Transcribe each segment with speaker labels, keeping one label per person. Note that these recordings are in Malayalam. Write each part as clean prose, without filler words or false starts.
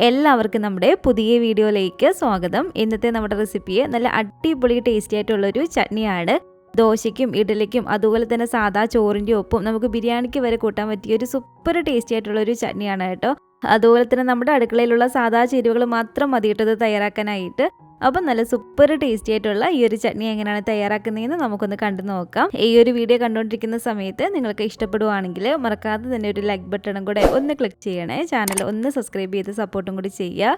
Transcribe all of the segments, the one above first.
Speaker 1: എല്ലാവർക്കും നമ്മുടെ പുതിയ വീഡിയോയിലേക്ക് സ്വാഗതം. ഇന്നത്തെ നമ്മുടെ റെസിപ്പി നല്ല അടിപൊളി ടേസ്റ്റി ആയിട്ടുള്ളൊരു ചട്നിയാണ്. ദോശയ്ക്കും ഇഡ്ഡലിക്കും അതുപോലെ തന്നെ സാധാ ചോറിൻ്റെ ഒപ്പം നമുക്ക് ബിരിയാണിക്ക് വരെ കൂട്ടാൻ പറ്റിയ ഒരു സൂപ്പർ ടേസ്റ്റി ആയിട്ടുള്ളൊരു ചട്നിയാണ് കേട്ടോ. അതുപോലെ തന്നെ നമ്മുടെ അടുക്കളയിലുള്ള സാധാ ചേരുവകൾ മാത്രം മതി ഇട്ടത് തയ്യാറാക്കാനായിട്ട്. അപ്പം നല്ല സൂപ്പർ ടേസ്റ്റി ആയിട്ടുള്ള ഈ ഒരു ചട്നി എങ്ങനെയാണ് തയ്യാറാക്കുന്നതെന്ന് നമുക്കൊന്ന് കണ്ടു നോക്കാം. ഈ ഒരു വീഡിയോ കണ്ടുകൊണ്ടിരിക്കുന്ന സമയത്ത് നിങ്ങൾക്ക് ഇഷ്ടപ്പെടുവാണെങ്കിൽ മറക്കാതെ തന്നെ ഒരു ലൈക്ക് ബട്ടണും കൂടെ ഒന്ന് ക്ലിക്ക് ചെയ്യണേ. ചാനൽ ഒന്ന് സബ്സ്ക്രൈബ് ചെയ്ത് സപ്പോർട്ടും കൂടി ചെയ്യുക.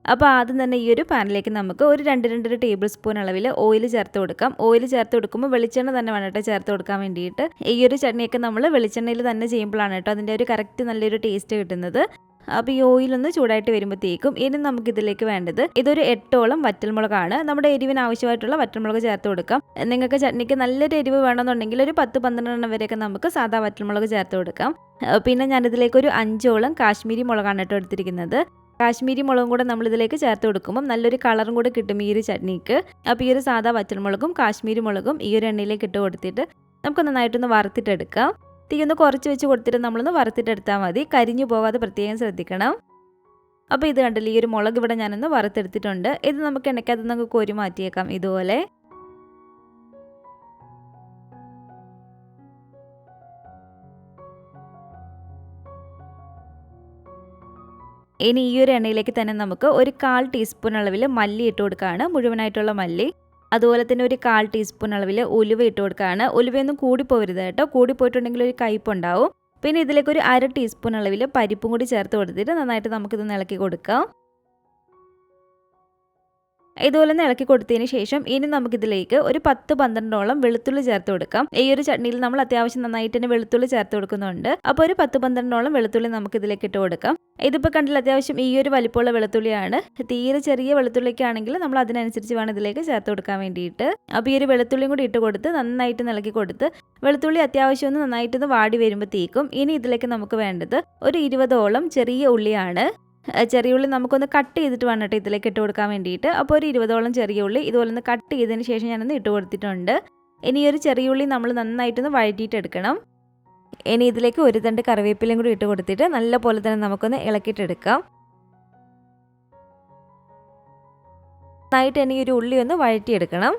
Speaker 1: അപ്പോൾ ആദ്യം തന്നെ ഈ ഒരു പാനിലേക്ക് നമുക്ക് ഒരു 2 ടേബിൾ സ്പൂൺ അളവിൽ ഓയിൽ ചേർത്ത് കൊടുക്കാം. ഓയിൽ ചേർത്ത് കൊടുക്കുമ്പോൾ വെളിച്ചെണ്ണ തന്നെ വേണം കേട്ടോ ചേർത്ത് കൊടുക്കാൻ വേണ്ടിയിട്ട്. ഈ ഒരു ചട്നിയൊക്കെ നമ്മൾ വെളിച്ചെണ്ണയിൽ തന്നെ ചെയ്യുമ്പോഴാണ് കേട്ടോ അതിൻ്റെ ഒരു കറക്റ്റ് നല്ലൊരു ടേസ്റ്റ് കിട്ടുന്നത്. അപ്പോൾ ഈ ഓയിലൊന്ന് ചൂടായിട്ട് വരുമ്പോഴത്തേക്കും ഇനി നമുക്കിതിലേക്ക് വേണ്ടത് ഇതൊരു 8ഓളം വറ്റൽമുളകാണ്. നമ്മുടെ എരിവിന് ആവശ്യമായിട്ടുള്ള വറ്റൽമുളക് ചേർത്ത് കൊടുക്കാം. നിങ്ങൾക്ക് ചട്നിക്ക് നല്ലൊരു എരിവ് വേണമെന്നുണ്ടെങ്കിൽ ഒരു 10-12 വരെയൊക്കെ നമുക്ക് സാധാ വറ്റൽമുളക് ചേർത്ത് കൊടുക്കാം. പിന്നെ ഞാനിതിലേക്ക് ഒരു 5ഓളം കാശ്മീരി മുളകാണ് കേട്ടോ എടുത്തിരിക്കുന്നത്. കാശ്മീരി മുളകും കൂടെ നമ്മളിതിലേക്ക് ചേർത്ത് കൊടുക്കുമ്പോൾ നല്ലൊരു കളറും കൂടെ കിട്ടും ഈ ഒരു ചട്നിക്ക്. അപ്പോൾ ഈ ഒരു സാധാ വറ്റൽമുളകും കാശ്മീരി മുളകും ഈ ഒരു എണ്ണയിലേക്ക് ഇട്ട് കൊടുത്തിട്ട് നമുക്ക് നന്നായിട്ടൊന്ന് വറുത്തിട്ടെടുക്കാം. തീ ഒന്ന് കുറച്ച് വെച്ച് കൊടുത്തിട്ട് നമ്മളൊന്ന് വറുത്തിട്ടെടുത്താൽ മതി. കരിഞ്ഞു പോകാതെ പ്രത്യേകം ശ്രദ്ധിക്കണം. അപ്പോൾ ഇത് കണ്ടില്ല, ഈ ഒരു മുളക് ഇവിടെ ഞാനൊന്ന് വറുത്തെടുത്തിട്ടുണ്ട്. ഇത് നമുക്ക് എണ്ണയ്ക്കകത്ത് നമുക്ക് കോരി മാറ്റിയേക്കാം ഇതുപോലെ. ഇനി ഈ ഒരു എണ്ണയിലേക്ക് തന്നെ നമുക്ക് ഒരു 1/4 ടീസ്പൂൺ അളവിൽ മല്ലി ഇട്ട് കൊടുക്കുകയാണ്, മുഴുവനായിട്ടുള്ള മല്ലി. അതുപോലെ തന്നെ ഒരു 1/4 ടീസ്പൂൺ അളവിൽ ഉലുവ ഇട്ട് കൊടുക്കുകയാണ്. ഉലുവയൊന്നും കൂടിപ്പോകരുത് കേട്ടോ, കൂടിപ്പോയിട്ടുണ്ടെങ്കിൽ ഒരു കയ്പുണ്ടാവും. പിന്നെ ഇതിലേക്ക് ഒരു 1/2 ടീസ്പൂൺ അളവിൽ പരിപ്പും കൂടി ചേർത്ത് കൊടുത്തിട്ട് നന്നായിട്ട് നമുക്കിതൊന്ന് ഇളക്കി കൊടുക്കാം. ഇതുപോലെ ഒന്ന് ഇളക്കി കൊടുത്തതിന് ശേഷം ഇനി നമുക്കിതിലേക്ക് ഒരു 10-12ഓളം വെളുത്തുള്ളി ചേർത്ത് കൊടുക്കാം. ഈ ഒരു ചട്നിയിൽ നമ്മൾ അത്യാവശ്യം നന്നായിട്ട് തന്നെ വെളുത്തുള്ളി ചേർത്ത് കൊടുക്കുന്നുണ്ട്. അപ്പോൾ ഒരു 10-12ഓളം വെളുത്തുള്ളി നമുക്കിതിലേക്ക് ഇട്ട് കൊടുക്കാം. ഇതിപ്പോൾ കണ്ടില്ല, അത്യാവശ്യം ഈ ഒരു വലിപ്പമുള്ള വെളുത്തുള്ളിയാണ്. തീരെ ചെറിയ വെളുത്തുള്ളിക്കാണെങ്കിൽ നമ്മൾ അതിനനുസരിച്ച് വേണം ഇതിലേക്ക് ചേർത്ത് കൊടുക്കാൻ വേണ്ടിയിട്ട്. അപ്പോൾ ഈ ഒരു വെളുത്തുള്ളിയും കൂടി ഇട്ട് കൊടുത്ത് നന്നായിട്ട് ഇളക്കി കൊടുത്ത് വെളുത്തുള്ളി അത്യാവശ്യം ഒന്ന് നന്നായിട്ടൊന്ന് വാടി വരുമ്പോഴത്തേക്കും ഇനി ഇതിലേക്ക് നമുക്ക് വേണ്ടത് ഒരു 20ഓളം ചെറിയ ഉള്ളിയാണ്. ചെറിയ ഉള്ളി നമുക്കൊന്ന് കട്ട് ചെയ്തിട്ട് വേണം കേട്ടോ ഇതിലേക്ക് ഇട്ട് കൊടുക്കാൻ വേണ്ടിയിട്ട്. അപ്പോൾ ഒരു 20ഓളം ചെറിയ ഉള്ളി ഇതുപോലെ ഒന്ന് കട്ട് ചെയ്തതിന് ശേഷം ഞാനൊന്ന് ഇട്ട് കൊടുത്തിട്ടുണ്ട്. ഇനി ഈ ഒരു ചെറിയ ഉള്ളി നമ്മൾ നന്നായിട്ടൊന്ന് വഴറ്റിയിട്ടെടുക്കണം. ഇനി ഇതിലേക്ക് ഒരു തണ്ട് കറിവേപ്പിലയും കൂടി ഇട്ട് കൊടുത്തിട്ട് നല്ല പോലെ തന്നെ നമുക്കൊന്ന് ഇളക്കിയിട്ടെടുക്കാം. നന്നായിട്ട് ഇനി ഒരു ഉള്ളി ഒന്ന് വഴറ്റിയെടുക്കണം.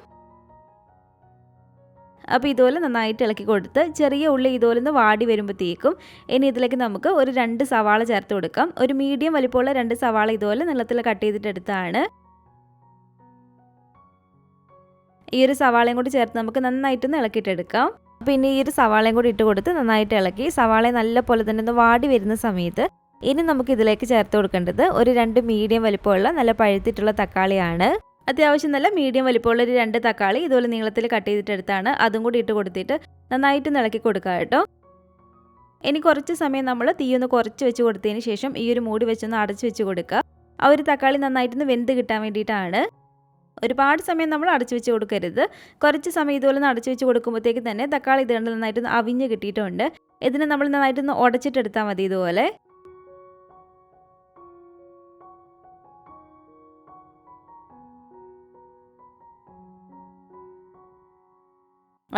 Speaker 1: അപ്പോൾ ഇതുപോലെ നന്നായിട്ട് ഇളക്കി കൊടുത്ത് ചെറിയ ഉള്ളി ഇതുപോലെ ഒന്ന് വാടി വരുമ്പോഴത്തേക്കും ഇനി ഇതിലേക്ക് നമുക്ക് ഒരു 2 സവാള ചേർത്ത് കൊടുക്കാം. ഒരു മീഡിയം വലിപ്പമുള്ള 2 സവാള ഇതുപോലെ നീളത്തിൽ കട്ട് ചെയ്തിട്ടെടുത്താണ്. ഈ ഒരു സവാളയും കൂടി ചേർത്ത് നമുക്ക് നന്നായിട്ടൊന്ന് ഇളക്കിയിട്ടെടുക്കാം. പിന്നെ ഈ ഒരു സവാളയും കൂടി ഇട്ട് കൊടുത്ത് നന്നായിട്ട് ഇളക്കി സവാള നല്ല പോലെ തന്നെ ഒന്ന് വാടി വരുന്ന സമയത്ത് ഇനി നമുക്ക് ഇതിലേക്ക് ചേർത്ത് കൊടുക്കേണ്ടത് ഒരു 2 മീഡിയം വലിപ്പമുള്ള നല്ല പഴുത്തിട്ടുള്ള തക്കാളിയാണ്. അത്യാവശ്യം നല്ല മീഡിയം വലിപ്പമുള്ള ഒരു 2 തക്കാളി ഇതുപോലെ നീളത്തിൽ കട്ട് ചെയ്തിട്ടെടുത്താണ്. അതും കൂടി ഇട്ട് കൊടുത്തിട്ട് നന്നായിട്ട് ഇളക്കി കൊടുക്കുക കേട്ടോ. ഇനി കുറച്ച് സമയം നമ്മൾ തീ ഒന്ന് കുറച്ച് വെച്ച് കൊടുത്തതിന് ശേഷം ഈ ഒരു മൂടി വെച്ചൊന്ന് അടച്ച് വെച്ച് കൊടുക്കുക. ആ ഒരു തക്കാളി നന്നായിട്ടൊന്ന് വെന്ത് കിട്ടാൻ വേണ്ടിയിട്ടാണ്. ഒരുപാട് സമയം നമ്മൾ അടച്ചു വെച്ച് കൊടുക്കരുത്. കുറച്ച് സമയം ഇതുപോലെ ഒന്ന് അടച്ചു വെച്ച് കൊടുക്കുമ്പോഴത്തേക്ക് തന്നെ തക്കാളി ഇതുകൊണ്ട് നന്നായിട്ടൊന്ന് അവിഞ്ഞ് കിട്ടിയിട്ടുണ്ട്. ഇതിനെ നമ്മൾ നന്നായിട്ടൊന്ന് ഉടച്ചിട്ടെടുത്താൽ മതി ഇതുപോലെ.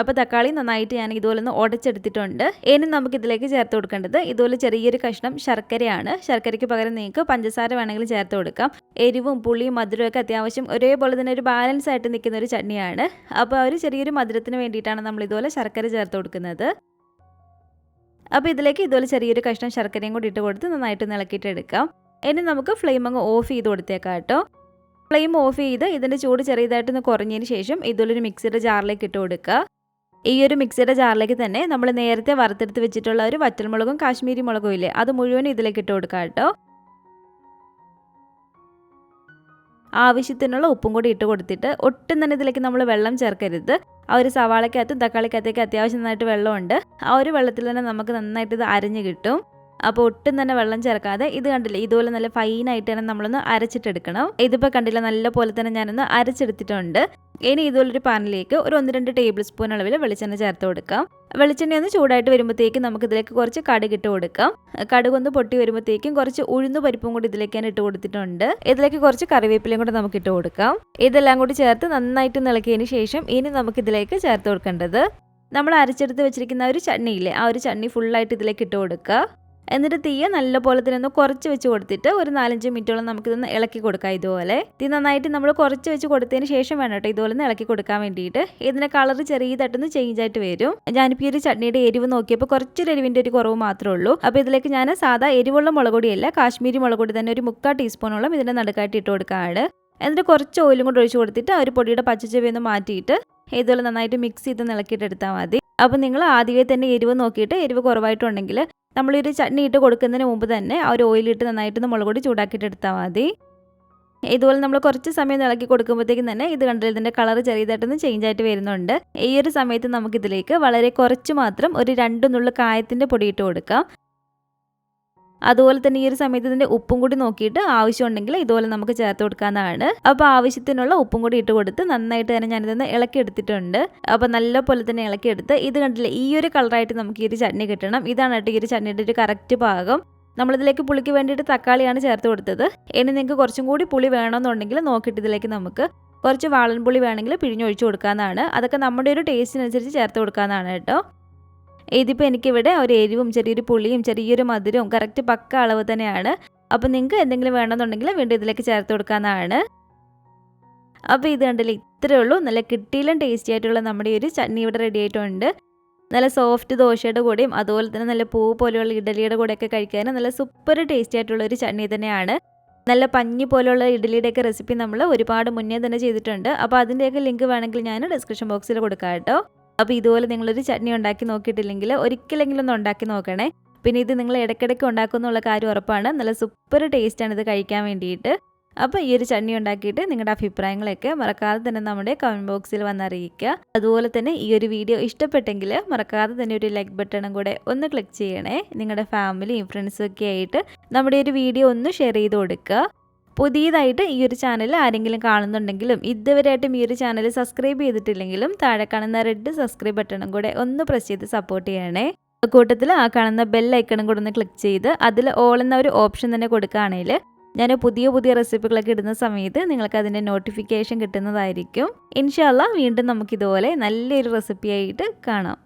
Speaker 1: അപ്പോൾ തക്കാളി നന്നായിട്ട് ഞാൻ ഇതുപോലെ ഒന്ന് ഉടച്ചെടുത്തിട്ടുണ്ട്. ഇനി നമുക്കിതിലേക്ക് ചേർത്ത് കൊടുക്കേണ്ടത് ഇതുപോലെ ചെറിയൊരു കഷ്ണം ശർക്കരയാണ്. ശർക്കരയ്ക്ക് പകരം നിങ്ങൾക്ക് പഞ്ചസാര വേണമെങ്കിൽ ചേർത്ത് കൊടുക്കാം. എരിവും പുളിയും മധുരവും ഒക്കെ അത്യാവശ്യം ഒരേപോലെ തന്നെ ഒരു ബാലൻസ് ആയിട്ട് നിൽക്കുന്ന ഒരു ചട്നിയാണ്. അപ്പോൾ ഒരു ചെറിയൊരു മധുരത്തിന് വേണ്ടിയിട്ടാണ് നമ്മൾ ഇതുപോലെ ശർക്കര ചേർത്ത് കൊടുക്കുന്നത്. അപ്പോൾ ഇതിലേക്ക് ഇതുപോലെ ചെറിയൊരു കഷ്ണം ശർക്കരയും കൂടി ഇട്ട് കൊടുത്ത് നന്നായിട്ട് ഇളക്കിയിട്ട് എടുക്കാം. ഇനി നമുക്ക് ഫ്ലെയിം അങ്ങ് ഓഫ് ചെയ്ത് കൊടുത്തേക്കാം കേട്ടോ. ഫ്ലെയിം ഓഫ് ചെയ്ത് ഇതിൻ്റെ ചൂട് ചെറിയതായിട്ടൊന്ന് കുറഞ്ഞതിന് ശേഷം ഇതുപോലൊരു മിക്സിയുടെ ജാറിലേക്ക് ഇട്ട് കൊടുക്കുക. ഈ ഒരു മിക്സിയുടെ ജാറിലേക്ക് തന്നെ നമ്മൾ നേരത്തെ വറുത്തെടുത്ത് വെച്ചിട്ടുള്ള ഒരു വറ്റൽമുളകും കാശ്മീരി മുളകും ഇല്ലേ, അത് മുഴുവൻ ഇതിലേക്ക് ഇട്ട് കൊടുക്കാം കേട്ടോ. ആവശ്യത്തിനുള്ള ഉപ്പും കൂടി ഇട്ട് കൊടുത്തിട്ട് ഒട്ടും തന്നെ ഇതിലേക്ക് നമ്മൾ വെള്ളം ചേർക്കരുത്. ആ ഒരു സവാളക്കകത്തും തക്കാളിക്കകത്തേക്ക് അത്യാവശ്യം നന്നായിട്ട് വെള്ളമുണ്ട്. ആ ഒരു വെള്ളത്തിൽ തന്നെ നമുക്ക് നന്നായിട്ട് ഇത് അരഞ്ഞ് കിട്ടും. അപ്പോൾ ഒട്ടും തന്നെ വെള്ളം ചേർക്കാതെ ഇത് കണ്ടില്ലേ ഇതുപോലെ നല്ല ഫൈനായിട്ട് തന്നെ നമ്മളൊന്ന് അരച്ചിട്ടെടുക്കണം. ഇതിപ്പോൾ കണ്ടില്ല നല്ല പോലെ തന്നെ ഞാനൊന്ന് അരച്ചെടുത്തിട്ടുണ്ട്. ഇനി ഇതുപോലൊരു പാനിലേക്ക് ഒരു 1-2 ടേബിൾ സ്പൂൺ അളവിൽ വെളിച്ചെണ്ണ ചേർത്ത് കൊടുക്കാം. വെളിച്ചെണ്ണ ഒന്ന് ചൂടായിട്ട് വരുമ്പോഴത്തേക്കും നമുക്കിതിലേക്ക് കുറച്ച് കടുക് ഇട്ട് കൊടുക്കാം. കടുക് ഒന്ന് പൊട്ടി വരുമ്പോഴത്തേക്കും കുറച്ച് ഉഴുന്ന് പരിപ്പും കൂടി ഇതിലേക്ക് ഞാൻ ഇട്ട് കൊടുത്തിട്ടുണ്ട്. ഇതിലേക്ക് കുറച്ച് കറിവേപ്പിലയും കൂടി നമുക്ക് ഇട്ട് കൊടുക്കാം. ഇതെല്ലാം കൂടി ചേർത്ത് നന്നായിട്ട് ഇളക്കിയതിന് ശേഷം ഇനി നമുക്കിതിലേക്ക് ചേർത്ത് കൊടുക്കേണ്ടത് നമ്മൾ അരച്ചെടുത്ത് വെച്ചിരിക്കുന്ന ഒരു ചട്നിയില്ലേ, ആ ഒരു ചട്നി ഫുള്ളായിട്ട് ഇതിലേക്ക് ഇട്ട് കൊടുക്കുക. എന്നിട്ട് തീയെ നല്ലപോലെ തന്നെ ഒന്ന് കുറച്ച് വെച്ച് കൊടുത്തിട്ട് ഒരു 4-5 മിനിറ്റോളം നമുക്കിതൊന്ന് ഇളക്കി കൊടുക്കാം. ഇതുപോലെ തീ നന്നായിട്ട് നമ്മൾ കുറച്ച് വെച്ച് കൊടുത്തതിന് ശേഷം വേണം കേട്ടോ ഇതുപോലെ ഒന്ന് ഇളക്കി കൊടുക്കാൻ വേണ്ടിയിട്ട്. ഇതിൻ്റെ കളർ ചെറിയതായിട്ടൊന്ന് ചേഞ്ച് ആയിട്ട് വരും. ഞാനിപ്പോൾ ഈ ഒരു ചട്നിയുടെ എരിവ് നോക്കിയപ്പോൾ കുറച്ചൊരു എരിവിൻ്റെ ഒരു കുറവ് മാത്രമേ ഉള്ളൂ. അപ്പോൾ ഇതിലേക്ക് ഞാൻ സാധാ എരിവുള്ള മുളക് പൊടിയല്ല, കാശ്മീരി മുളക് പൊടി തന്നെ ഒരു 3/4 ടീസ്പൂണോളം ഇതിൻ്റെ നടുക്കായിട്ട് ഇട്ട് കൊടുക്കുകയാണ്. എന്നിട്ട് കുറച്ച് ഓയിലും കൂടെ ഒഴിച്ച് കൊടുത്തിട്ട് ആ ഒരു പൊടിയുടെ പച്ചച്ചെവിയൊന്ന് മാറ്റിയിട്ട് ഇതുപോലെ നന്നായിട്ട് മിക്സ് ചെയ്ത് ഇളക്കിയിട്ട് എടുത്താൽ മതി. അപ്പോൾ നിങ്ങൾ ആദ്യമേ തന്നെ എരിവ് നോക്കിയിട്ട് എരിവ് കുറവായിട്ടുണ്ടെങ്കിൽ നമ്മളൊരു ചട്നി ഇട്ട് കൊടുക്കുന്നതിന് മുമ്പ് തന്നെ ആ ഒരു ഓയിലിട്ട് നന്നായിട്ടൊന്ന് മുളക് പൊടി ചൂടാക്കിയിട്ട് എടുത്താൽ മതി. ഇതുപോലെ നമ്മൾ കുറച്ച് സമയം ഇളക്കി കൊടുക്കുമ്പോഴത്തേക്കും തന്നെ ഇത് കണ്ടില്ല, ഇതിൻ്റെ കളർ ചെറിയതായിട്ടൊന്ന് ചേഞ്ച് ആയിട്ട് വരുന്നുണ്ട്. ഈ ഒരു സമയത്ത് നമുക്കിതിലേക്ക് വളരെ കുറച്ച് മാത്രം ഒരു 2 നുള്ളു കായത്തിൻ്റെ പൊടി ഇട്ട് കൊടുക്കാം. അതുപോലെ തന്നെ ഈ ഒരു സമയത്ത് ഇതിൻ്റെ ഉപ്പും കൂടി നോക്കിയിട്ട് ആവശ്യമുണ്ടെങ്കിൽ ഇതുപോലെ നമുക്ക് ചേർത്ത് കൊടുക്കാവുന്നതാണ്. അപ്പോൾ ആവശ്യത്തിനുള്ള ഉപ്പും കൂടി ഇട്ട് കൊടുത്ത് നന്നായിട്ട് തന്നെ ഞാനിതൊന്ന് ഇളക്കി എടുത്തിട്ടുണ്ട്. അപ്പോൾ നല്ല പോലെ തന്നെ ഇളക്കിയെടുത്ത് ഇത് കണ്ടില്ല, ഈ ഒരു കളറായിട്ട് നമുക്ക് ഈ ഒരു ചട്നി കിട്ടണം. ഇതാണ് കേട്ടോ ഈ ഒരു ചട്നിയുടെ ഒരു കറക്റ്റ് പാകം. നമ്മളിതിലേക്ക് പുളിക്ക് വേണ്ടിയിട്ട് തക്കാളിയാണ് ചേർത്ത് കൊടുത്തത്. ഇനി നിങ്ങൾക്ക് കുറച്ചും കൂടി പുളി വേണമെന്നുണ്ടെങ്കിൽ നോക്കിയിട്ട് ഇതിലേക്ക് നമുക്ക് കുറച്ച് വാളൻപുളി വേണമെങ്കിൽ പിഴിഞ്ഞൊഴിച്ച് കൊടുക്കാവുന്നതാണ്. അതൊക്കെ നമ്മുടെ ഒരു ടേസ്റ്റിനനുസരിച്ച് ചേർത്ത് കൊടുക്കാവുന്നതാണ് കേട്ടോ. ഇതിപ്പോൾ എനിക്കിവിടെ ഒരു എരിവും ചെറിയൊരു പുളിയും ചെറിയൊരു മധുരവും കറക്റ്റ് പക്ക അളവ് തന്നെയാണ്. അപ്പോൾ നിങ്ങൾക്ക് എന്തെങ്കിലും വേണമെന്നുണ്ടെങ്കിൽ വീണ്ടും ഇതിലേക്ക് ചേർത്ത് കൊടുക്കാവുന്നതാണ്. അപ്പോൾ ഇത് കണ്ടില്ല, ഇത്രയേ ഉള്ളൂ. നല്ല കിട്ടിയിലും ടേസ്റ്റി ആയിട്ടുള്ള നമ്മുടെ ഈ ഒരു ചട്നി ഇവിടെ റെഡി ആയിട്ടുണ്ട്. നല്ല സോഫ്റ്റ് ദോശയുടെ കൂടെയും അതുപോലെ തന്നെ നല്ല പൂ പോലെയുള്ള ഇഡലിയുടെ കൂടെയൊക്കെ കഴിക്കാൻ നല്ല സൂപ്പർ ടേസ്റ്റി ആയിട്ടുള്ള ഒരു ചട്നി തന്നെയാണ്. നല്ല പഞ്ഞി പോലെയുള്ള ഇഡലിയുടെയൊക്കെ റെസിപ്പി നമ്മൾ ഒരുപാട് മുന്നേ തന്നെ ചെയ്തിട്ടുണ്ട്. അപ്പോൾ അതിൻ്റെയൊക്കെ ലിങ്ക് വേണമെങ്കിൽ ഞാൻ ഡിസ്ക്രിപ്ഷൻ ബോക്സിൽ കൊടുക്കാം കേട്ടോ. അപ്പോൾ ഇതുപോലെ നിങ്ങളൊരു ചട്നി ഉണ്ടാക്കി നോക്കിയിട്ടില്ലെങ്കിൽ ഒരിക്കലെങ്കിലും ഒന്ന് ഉണ്ടാക്കി നോക്കണേ. പിന്നെ ഇത് നിങ്ങൾ ഇടയ്ക്കിടയ്ക്ക് ഉണ്ടാക്കുന്നുള്ള കാര്യം ഉറപ്പാണ്. നല്ല സൂപ്പർ ടേസ്റ്റാണ് ഇത് കഴിക്കാൻ വേണ്ടിയിട്ട്. അപ്പോൾ ഈ ഒരു ചട്നി ഉണ്ടാക്കിയിട്ട് നിങ്ങളുടെ അഭിപ്രായങ്ങളൊക്കെ മറക്കാതെ തന്നെ നമ്മുടെ കമൻറ്റ് ബോക്സിൽ വന്നറിയിക്കുക. അതുപോലെ തന്നെ ഈ ഒരു വീഡിയോ ഇഷ്ടപ്പെട്ടെങ്കിൽ മറക്കാതെ തന്നെ ഒരു ലൈക്ക് ബട്ടണും കൂടെ ഒന്ന് ക്ലിക്ക് ചെയ്യണേ. നിങ്ങളുടെ ഫാമിലിയും ഫ്രണ്ട്സും ഒക്കെ ആയിട്ട് നമ്മുടെ ഒരു വീഡിയോ ഒന്ന് ഷെയർ ചെയ്ത് കൊടുക്കുക. പുതിയതായിട്ട് ഈ ഒരു ചാനൽ ആരെങ്കിലും കാണുന്നുണ്ടെങ്കിലും ഇതുവരെയായിട്ടും ഈ ഒരു ചാനൽ സബ്സ്ക്രൈബ് ചെയ്തിട്ടില്ലെങ്കിലും താഴെ കാണുന്ന റെഡ് സബ്സ്ക്രൈബ് ബട്ടണും കൂടെ ഒന്ന് പ്രസ് ചെയ്ത് സപ്പോർട്ട് ചെയ്യണേ. കൂട്ടത്തിൽ ആ കാണുന്ന ബെൽ ഐക്കണും കൂടെ ഒന്ന് ക്ലിക്ക് ചെയ്ത് അതിൽ ഓൾ എന്ന ഒരു ഓപ്ഷൻ തന്നെ കൊടുക്കുകയാണെങ്കിൽ ഞാൻ പുതിയ റെസിപ്പികളൊക്കെ ഇടുന്ന സമയത്ത് നിങ്ങൾക്ക് അതിൻ്റെ നോട്ടിഫിക്കേഷൻ കിട്ടുന്നതായിരിക്കും. ഇൻഷാ അല്ലാഹ് വീണ്ടും നമുക്കിതുപോലെ നല്ലൊരു റെസിപ്പിയായിട്ട് കാണാം.